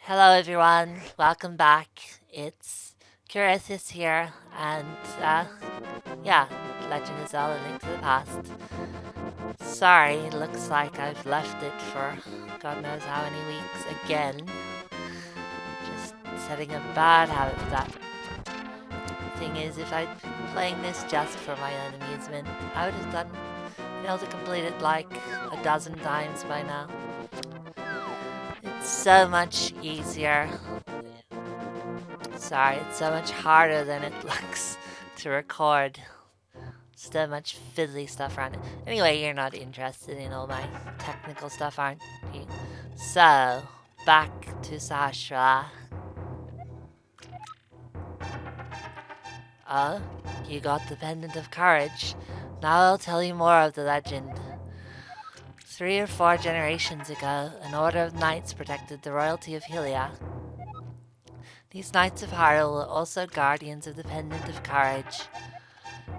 Hello everyone, welcome back. It's KuraIthys here, and yeah, Legend of Zelda: Link to the Past. Sorry, looks like I've left it for God knows how many weeks again. Just setting a bad habit with that. Thing is, if I'd been playing this just for my own amusement, I would have been able to complete it like a dozen times by now. It's so much easier. Sorry, it's so much harder than it looks to record. So much fiddly stuff around it. Anyway, you're not interested in all my technical stuff, aren't you? So, back to Sashra. Oh, you got the Pendant of Courage. Now I'll tell you more of the legend. 3 or 4 generations ago, an order of knights protected the royalty of Hylia. These Knights of Hyrule were also guardians of the Pendant of Courage.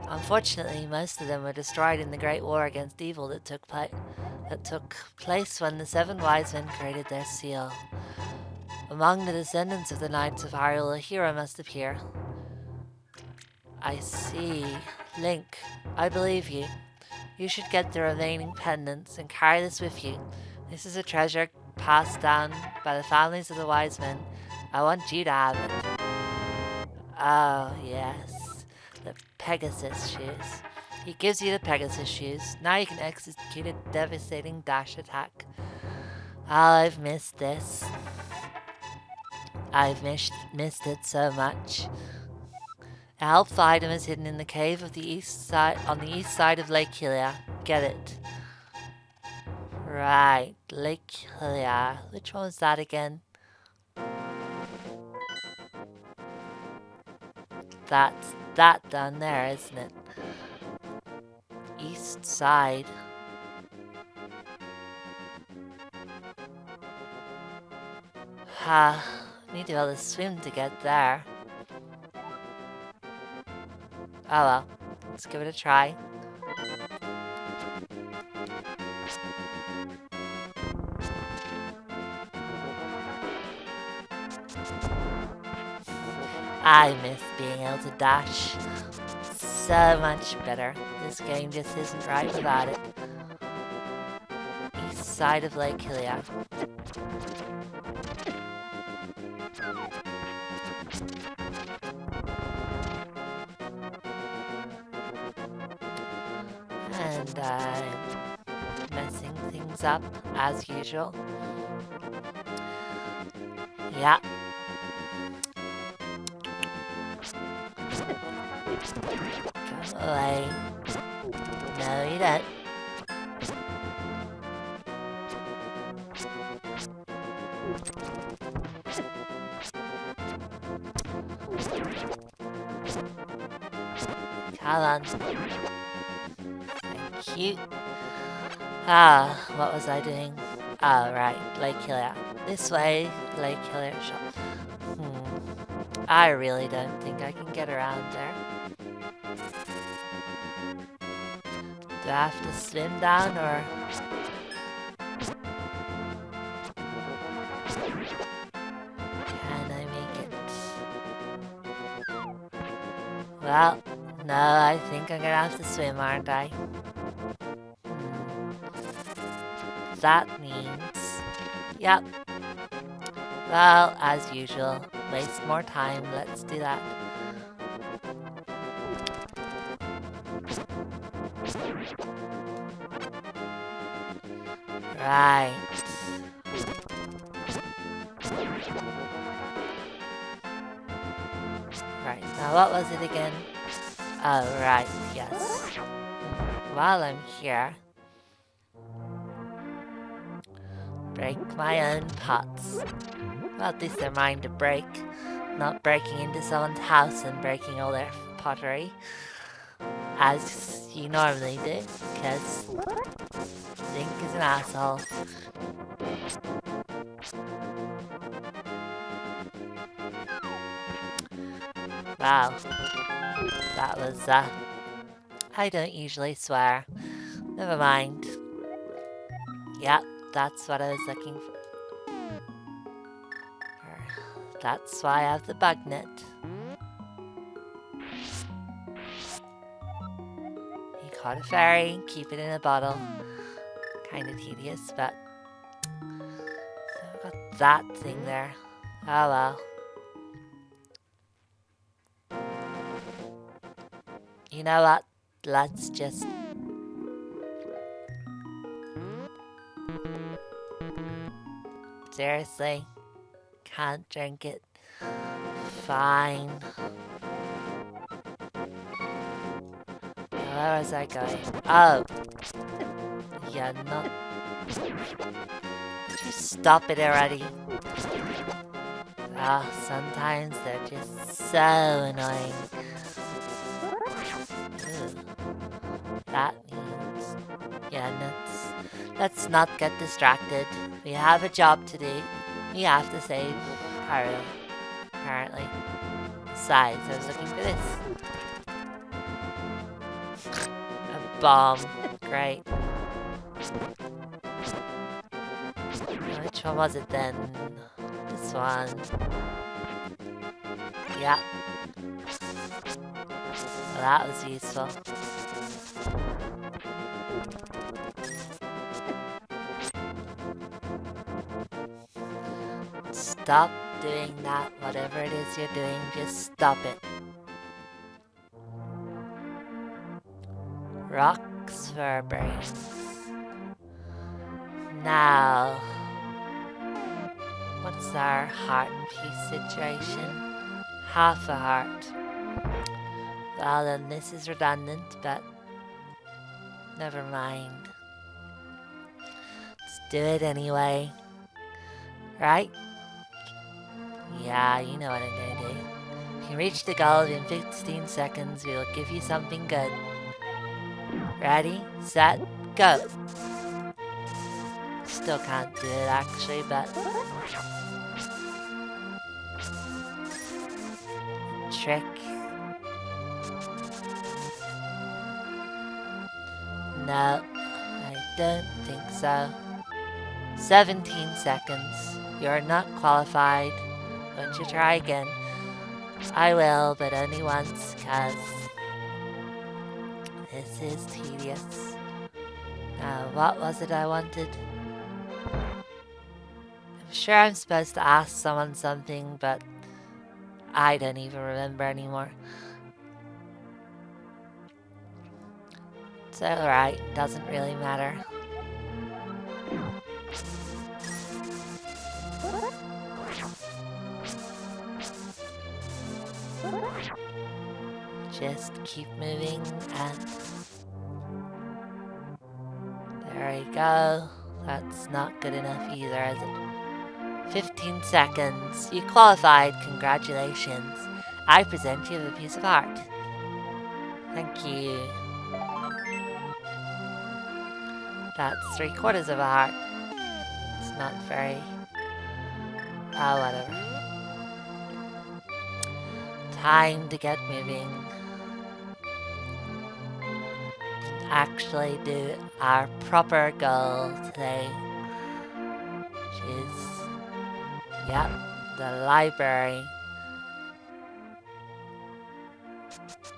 Unfortunately, most of them were destroyed in the Great War against evil that took place when the 7 wise men created their seal. Among the descendants of the Knights of Hyrule, a hero must appear. I see. Link, I believe you. You should get the remaining pendants and carry this with you. This is a treasure passed down by the families of the wise men. I want you to have it. Oh, yes. The Pegasus shoes. He gives you the Pegasus shoes. Now you can execute a devastating dash attack. Oh, I've missed this. I've missed it so much. A helpful item is hidden in the cave of the east side on the east side of Lake Hylia. Get it. Right, Lake Hylia. Which one was that again? That's that down there, isn't it? East side. Ha, need to be able to swim to get there. Oh well, let's give it a try. I miss being able to dash. So much better. This game just isn't right without it. East side of Lake Hylia. And I'm messing things up as usual. Yeah. Come away. No, you don't. Come on. Thank you. Ah, what was I doing? Oh, right, Lake Hylia. This way, Lake Hylia shop. I really don't think I can get around there. Do I have to swim down or... Can I make it? Well, no, I think I'm gonna have to swim, aren't I? That means... Yep. Well, as usual, waste more time. Let's do that. Right. Right, now what was it again? Oh, right, yes. While I'm here, break my own pots. Well, at least they're mine to break. Not breaking into someone's house and breaking all their pottery. As you normally do, because Link is an asshole. Wow. That was, I don't usually swear. Never mind. Yep, that's what I was looking for. That's why I have the bug net. You caught a fairy, keep it in a bottle. Kind of tedious, but... So I've got that thing there. Oh well. You know what? Let's just... Seriously? Can't drink it. Fine. Where was I going? Oh. Yeah, not... Just stop it already. Ah, sometimes they're just so annoying. Ugh. That means... Yeah, let's not get distracted. We have a job to do. We have to save Haru, apparently. Besides, I was looking for this. A bomb. Great. Which one was it then? This one. Yeah. Well, that was useful. Stop doing that. Whatever it is you're doing, just stop it. Rocks for brains. Now, what's our heart piece situation? Half a heart. Well, then this is redundant, but never mind. Let's do it anyway. Right? Yeah, you know what I'm gonna do. If you reach the goal in 15 seconds, we will give you something good. Ready, set, go! Still can't do it actually, but... Trick. No, I don't think so. 17 seconds. You're not qualified. Won't you try again? I will, but only once, cause this is tedious. Now, what was it I wanted? I'm sure I'm supposed to ask someone something, but I don't even remember anymore. It's alright, doesn't really matter. Just keep moving and... There we go. That's not good enough either, is it? 15 seconds. You qualified. Congratulations. I present you with a piece of art. Thank you. That's 3/4 of a heart. It's not very... Oh, whatever. Time to get moving. Actually do our proper goal today, which is, yep, the library.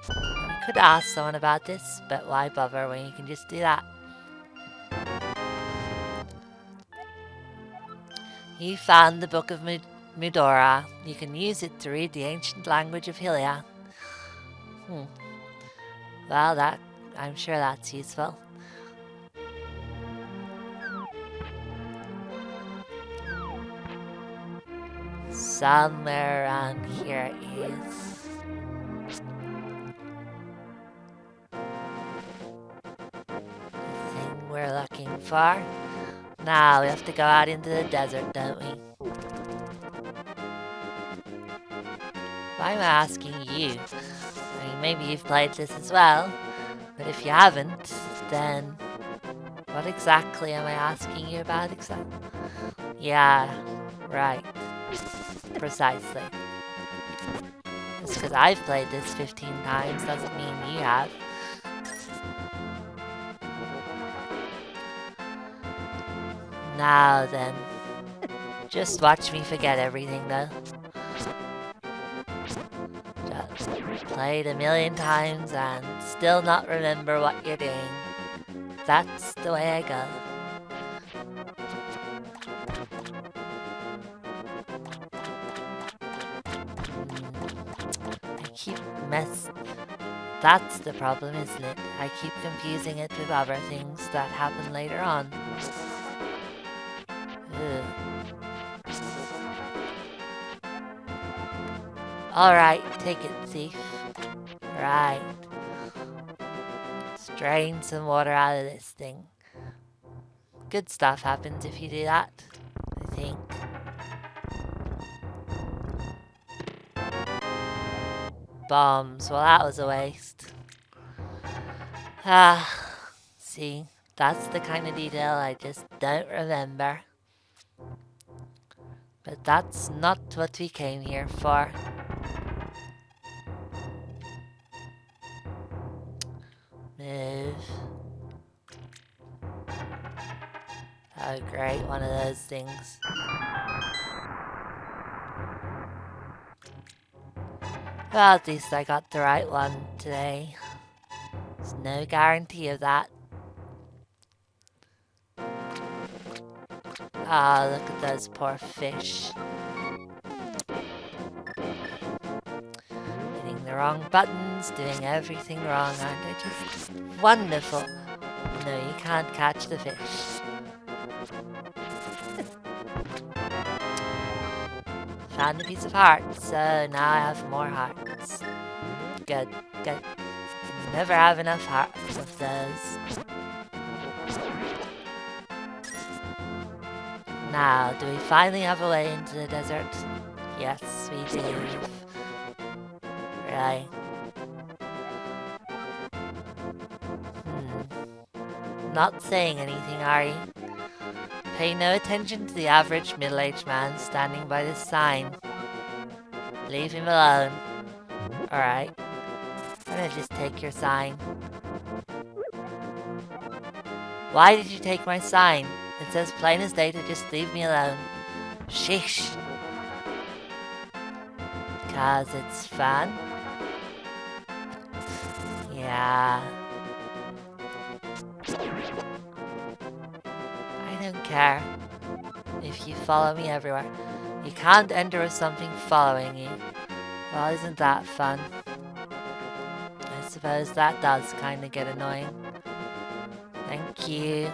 I could ask someone about this, but why bother when you can just do that? You found the Book of Mudora. You can use it to read the ancient language of Hylia. Well, I'm sure that's useful. Somewhere around here is... the thing we're looking for. Now we have to go out into the desert, don't we? Why am I asking you? I mean, maybe you've played this as well. But if you haven't, then what exactly am I asking you about exactly? Yeah, right. Precisely. Just because I've played this 15 times doesn't mean you have. Now then, just watch me forget everything though. Played a million times and still not remember what you're doing. That's the way I go. I keep That's the problem, isn't it? I keep confusing it with other things that happen later on. Ugh. Alright, take it, thief. Right. Let's drain some water out of this thing. Good stuff happens if you do that, I think. Bombs. Well, that was a waste. See, that's the kind of detail I just don't remember. But that's not what we came here for. Move. Oh great, one of those things. Well, at least I got the right one today. There's no guarantee of that. Ah, look at those poor fish. Hitting the wrong buttons, doing everything wrong, aren't they just wonderful? No, you can't catch the fish. Found a piece of heart, so now I have more hearts. Good, good. Never have enough hearts of those. Now, do we finally have a way into the desert? Yes, we do. Right. Not saying anything, are you? Pay no attention to the average middle-aged man standing by this sign. Leave him alone. Alright. I'm gonna just take your sign. Why did you take my sign? It says plain as day to just leave me alone. Sheesh. 'Cause it's fun? Yeah. I don't care if you follow me everywhere. You can't enter with something following you. Well, isn't that fun? I suppose that does kind of get annoying. Thank you.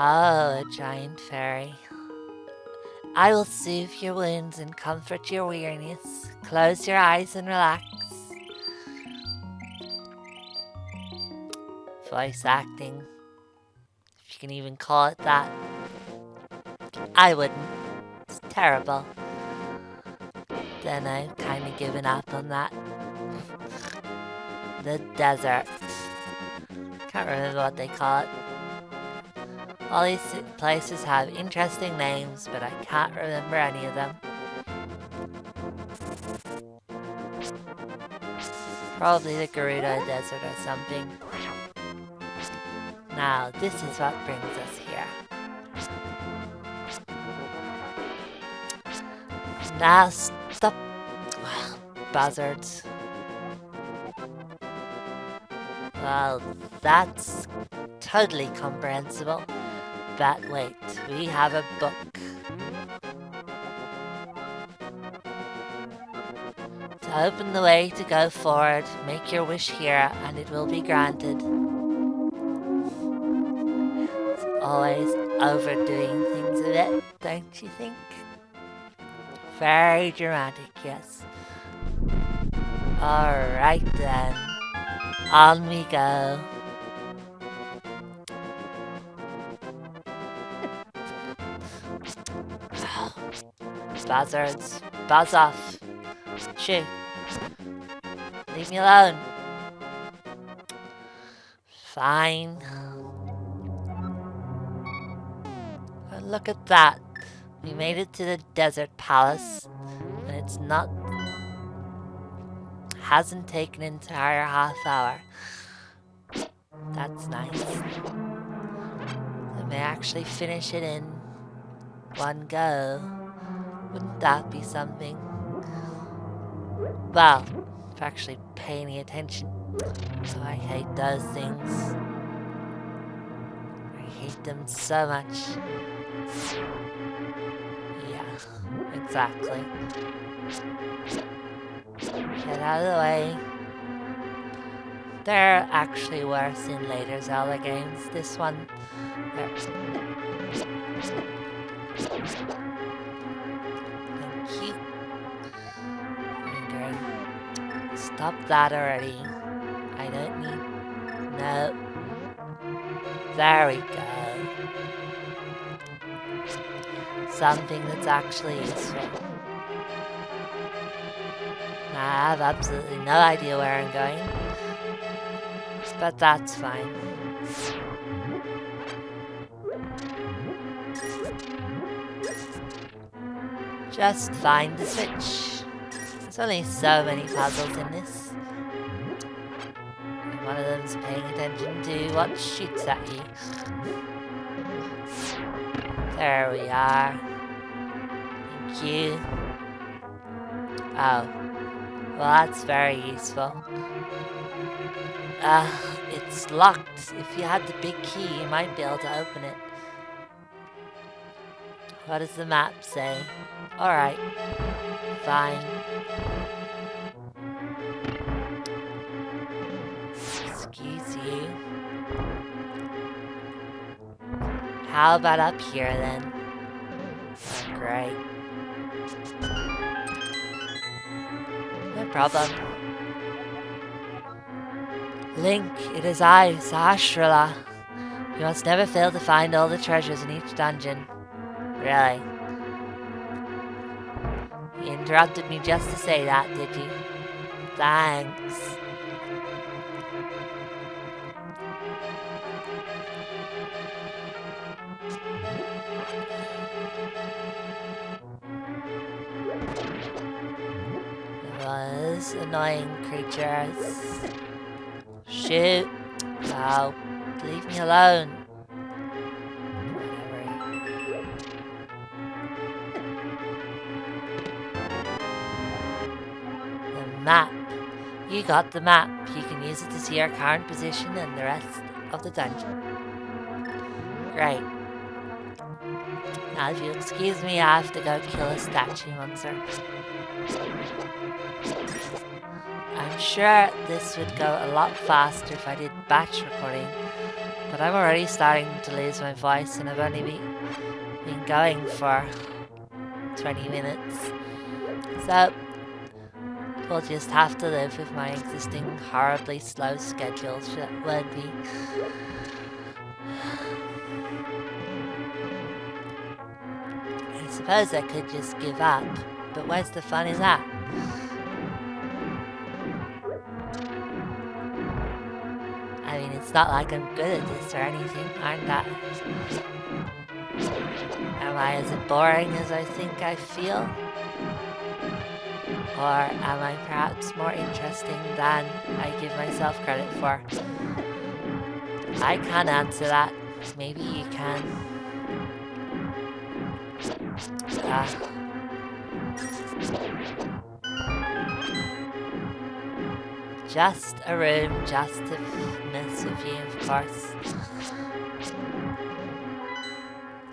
Oh, a giant fairy. I will soothe your wounds and comfort your weariness. Close your eyes and relax. Voice acting. If you can even call it that. I wouldn't. It's terrible. Then I've kind of given up on that. The desert. Can't remember what they call it. All these places have interesting names, but I can't remember any of them. Probably the Gerudo Desert or something. Now, this is what brings us here. Now, stop. Buzzards. Well, that's totally comprehensible. But wait, we have a book. To open the way to go forward, make your wish here and it will be granted. It's always overdoing things a bit, don't you think? Very dramatic, yes. Alright then, on we go. Buzzards, buzz off. Shoo. Leave me alone. Fine. Oh, look at that. We made it to the desert palace. And it's not... hasn't taken an entire half hour. That's nice. The may actually finish it in one go. Wouldn't that be something? Well, if actually pay any attention. So I hate those things. I hate them so much. Yeah, exactly. Get out of the way. They're actually worse in later Zelda games. This one, thank you. Okay. Stop that already. I don't need... No. There we go. Something that's actually useful. Now, I have absolutely no idea where I'm going. But that's fine. Just find the switch. There's only so many puzzles in this. And one of them's paying attention to what shoots at you. There we are. Thank you. Oh. Well, that's very useful. It's locked. If you had the big key, you might be able to open it. What does the map say? Alright. Fine. Excuse you. How about up here then? Oh, great. No problem. Link, it is I, Sahasrara. You must never fail to find all the treasures in each dungeon. Really? You interrupted me just to say that, did you? Thanks. Those annoying creatures. Shoot. Oh, leave me alone. The map. You got the map. You can use it to see our current position and the rest of the dungeon. Great. Now if you'll excuse me, I have to go kill a statue monster. I'm sure this would go a lot faster if I did batch recording, but I'm already starting to lose my voice and I've only been going for 20 minutes. So, we'll just have to live with my existing horribly slow schedule, won't we? I suppose I could just give up, but where's the fun in that? I mean, it's not like I'm good at this or anything, aren't I? Am I as boring as I think I feel? Or am I perhaps more interesting than I give myself credit for? I can't answer that. Maybe you can. Just a room, just to mess with you, of course.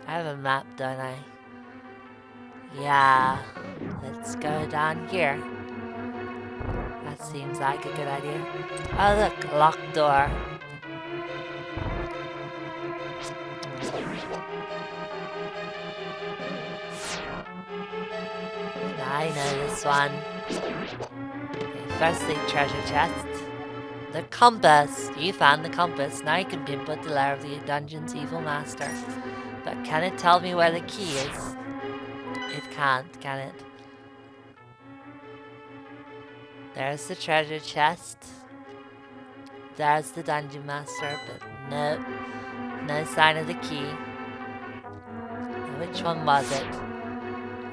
I have a map, don't I? Yeah, let's go down here. That seems like a good idea. Oh look, a locked door. I know this one. Okay, firstly, treasure chest. The compass! You found the compass. Now you can pinpoint the lair of the dungeon's evil master. But can it tell me where the key is? It can't, can it? There's the treasure chest. There's the dungeon master, but no sign of the key. Now, which one was it?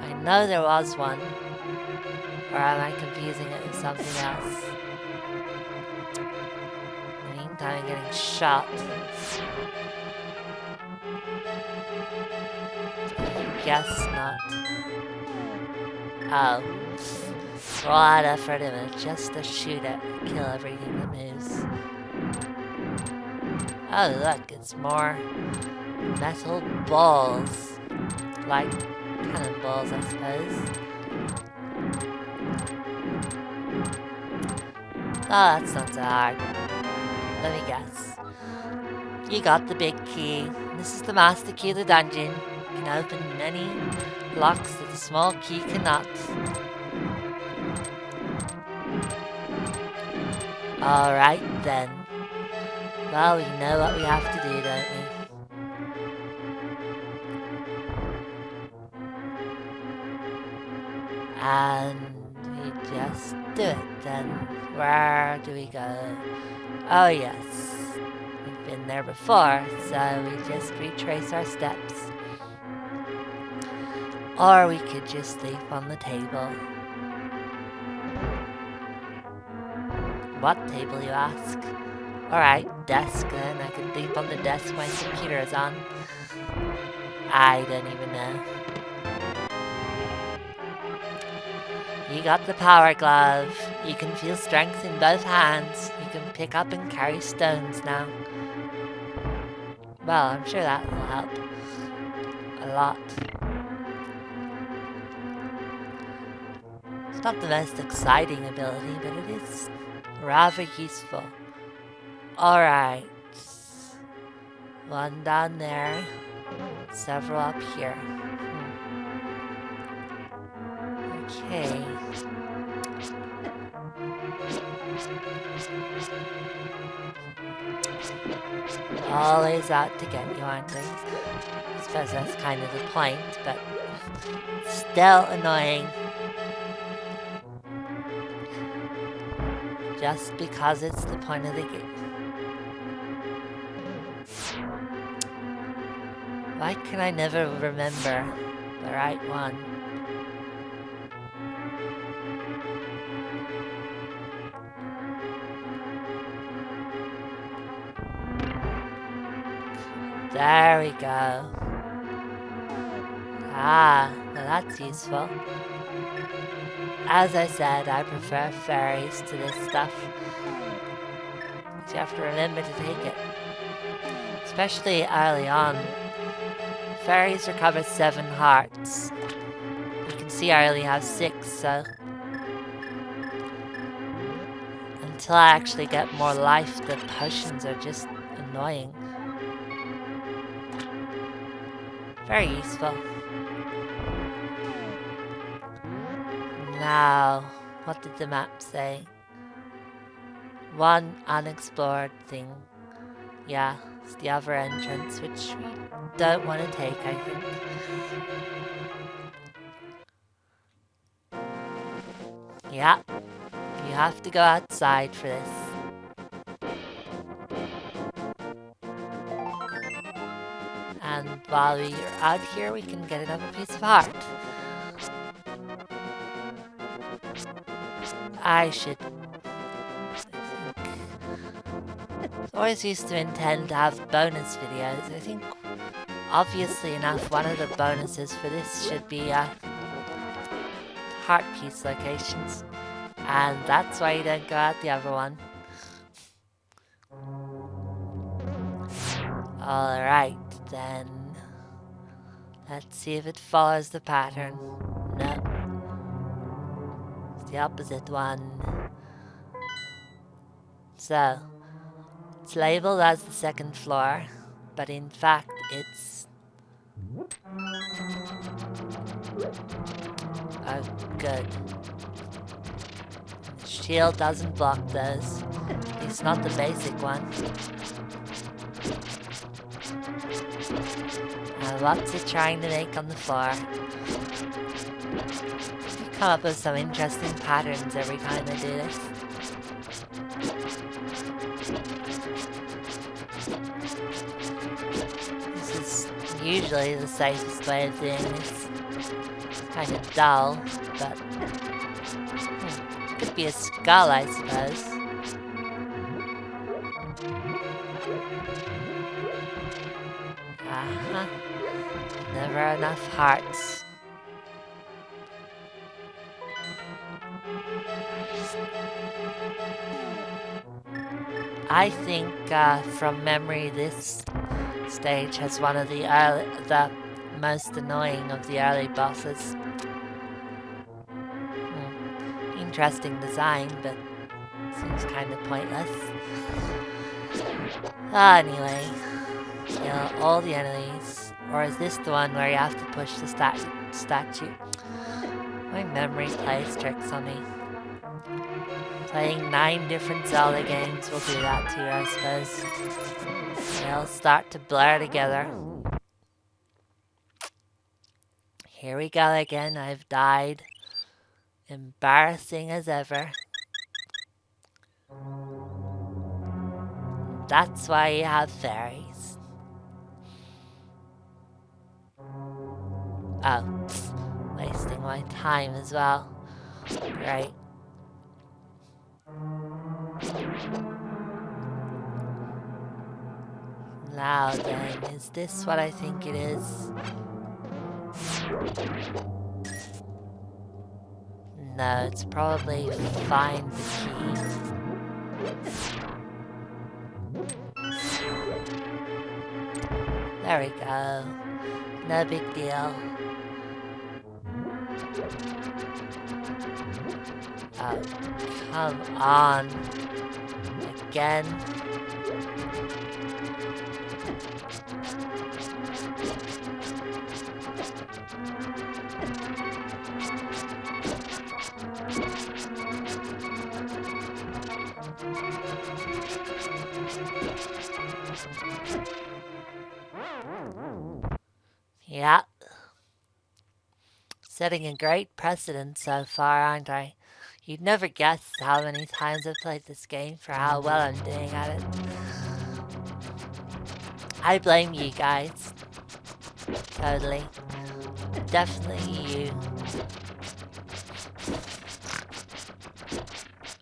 I know there was one. Or am I confusing it with something else? In the meantime, I'm getting shot. guess not. Oh. Roll out effort and just to shoot it. Kill everything that moves. Oh look, it's more metal balls. Like cannonballs, I suppose. Oh, that's not so hard. Let me guess. You got the big key. This is the master key of the dungeon. You can open many locks that a small key cannot. Alright then. Well, we know what we have to do, don't we? And we just do it then. Where do we go? Oh yes. We've been there before, so we just retrace our steps. Or we could just leave on the table. What table, you ask? Alright, desk then. I could leave on the desk my computer is on. I don't even know. You got the power glove. You can feel strength in both hands. You can pick up and carry stones now. Well, I'm sure that will help. A lot. It's not the most exciting ability, but it is rather useful. Alright. One down there. Several up here. Okay. Always out to get you, aren't they? I suppose that's kind of the point, but still annoying. Just because it's the point of the game. Why can I never remember the right one? There we go. Ah, now that's useful. As I said, I prefer fairies to this stuff. You have to remember to take it. Especially early on. Fairies recover 7 hearts. You can see I only have 6, so... Until I actually get more life, the potions are just annoying. Very useful. Now, what did the map say? One unexplored thing. Yeah, it's the other entrance, which we don't want to take, I think. Yeah, you have to go outside for this. And while we are out here, we can get another piece of heart. I should... always used to intend to have bonus videos. I think, obviously enough, one of the bonuses for this should be heart piece locations. And that's why you don't go out the other one. Alright, then. Let's see if it follows the pattern. No. It's the opposite one. So, it's labeled as the 2nd floor, but in fact it's... Oh, good. The shield doesn't block those. At least not the basic one. Lots of trying to make on the floor. I come up with some interesting patterns every time I do this. This is usually the safest way of doing this. It's kind of dull, but could be a skull, I suppose. Uh-huh. Never enough hearts. I think, from memory, this stage has one of the most annoying of the early bosses. Interesting design, but seems kind of pointless. Anyway, kill all the enemies. Or is this the one where you have to push the statue? My memory plays tricks on me. Playing 9 different Zelda games will do that to you, I suppose. They'll start to blur together. Here we go again, I've died. Embarrassing as ever. That's why you have fairies. Oh, wasting my time as well. Great. Now then, is this what I think it is? No, it's probably find the key. There we go. No big deal. Oh, come on. Again. Yeah. Setting a great precedent so far, aren't I? You'd never guess how many times I've played this game for how well I'm doing at it. I blame you guys. Totally. Definitely you.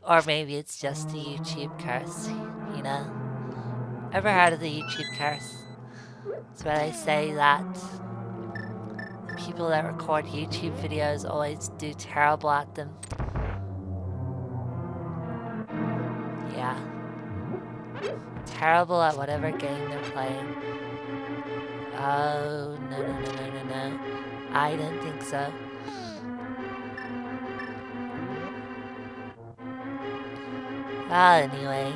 Or maybe it's just the YouTube curse, you know? Ever heard of the YouTube curse? It's where they say that people that record YouTube videos always do terrible at them. Yeah. Terrible at whatever game they're playing. Oh, no. I don't think so. Well, anyway,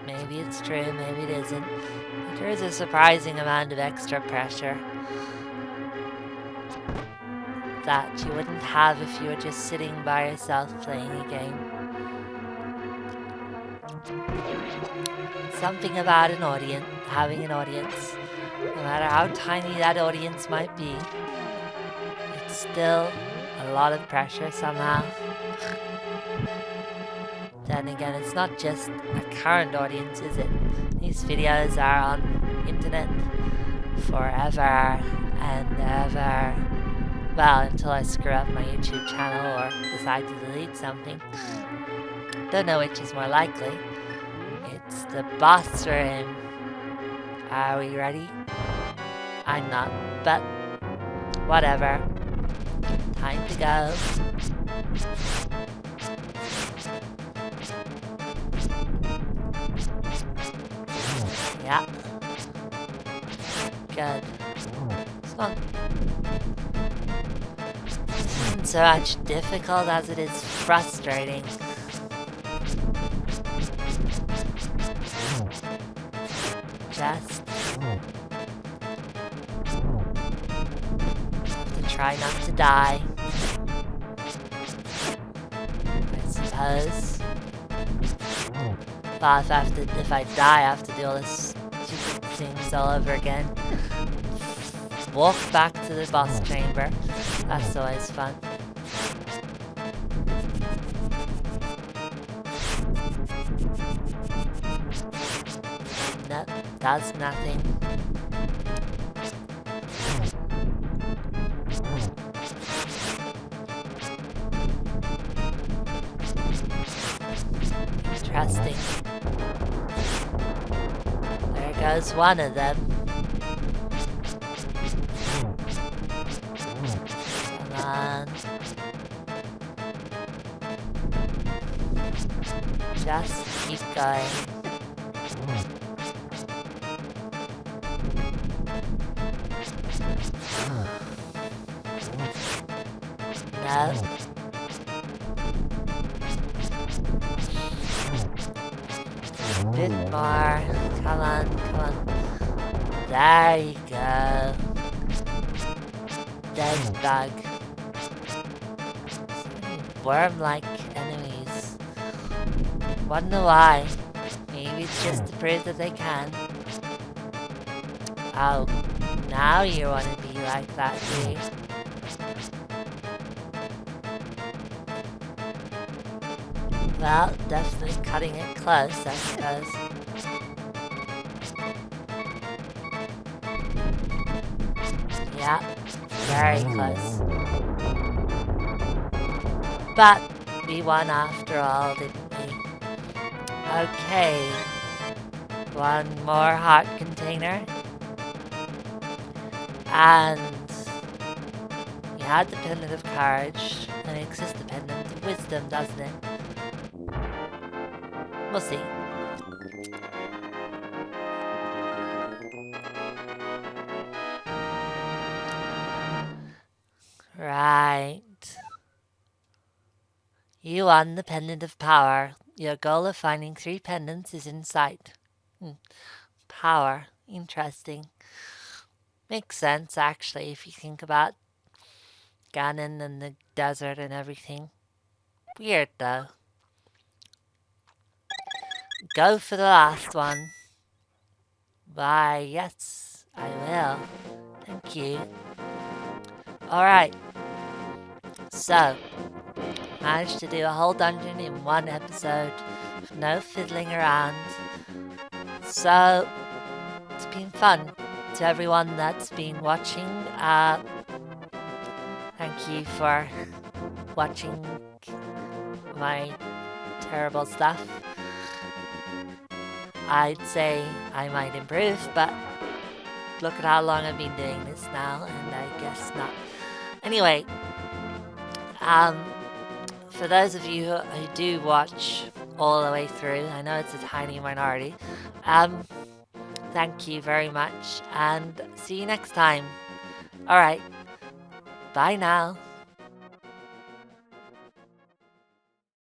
maybe it's true, maybe it isn't. But there is a surprising amount of extra pressure that you wouldn't have if you were just sitting by yourself playing a game. Something about having an audience, no matter how tiny that audience might be, it's still a lot of pressure somehow. Then again, it's not just a current audience, is it? These videos are on internet forever and ever. Well, until I screw up my YouTube channel or decide to delete something. Don't know which is more likely. It's the boss room. Are we ready? I'm not, but whatever. Time to go. Yeah. Good. It's not so much difficult as it is frustrating. Just have to try not to die, I suppose. But if I die, I have to do all this stupid things all over again. Walk back to the boss chamber. That's always fun. Nope, does nothing. Interesting. There goes one of them. Just keep going. No. Bit more. Come on, come on. There you go. Dead bug. Worm-like enemies. Wonder why. Maybe it's just to prove that they can. Oh, now you want to be like that, do you? Well, definitely cutting it close, I suppose. Yeah, very close. But we won after all, didn't we? Okay. One more heart container. And we had the Pendant of Courage, and it exists the Pendant of Wisdom, doesn't it? We'll see. Right. You won the Pendant of Power. Your goal of finding 3 pendants is in sight. Power. Interesting. Makes sense, actually, if you think about Ganon and the desert and everything. Weird, though. Go for the last one. Why, yes, I will. Thank you. Alright. So, managed to do a whole dungeon in one episode. No fiddling around. So, it's been fun. To everyone that's been watching, thank you for watching my terrible stuff. I'd say I might improve, but look at how long I've been doing this now, and I guess not. Anyway, for those of you who do watch all the way through, I know it's a tiny minority, thank you very much, and see you next time. Alright, bye now.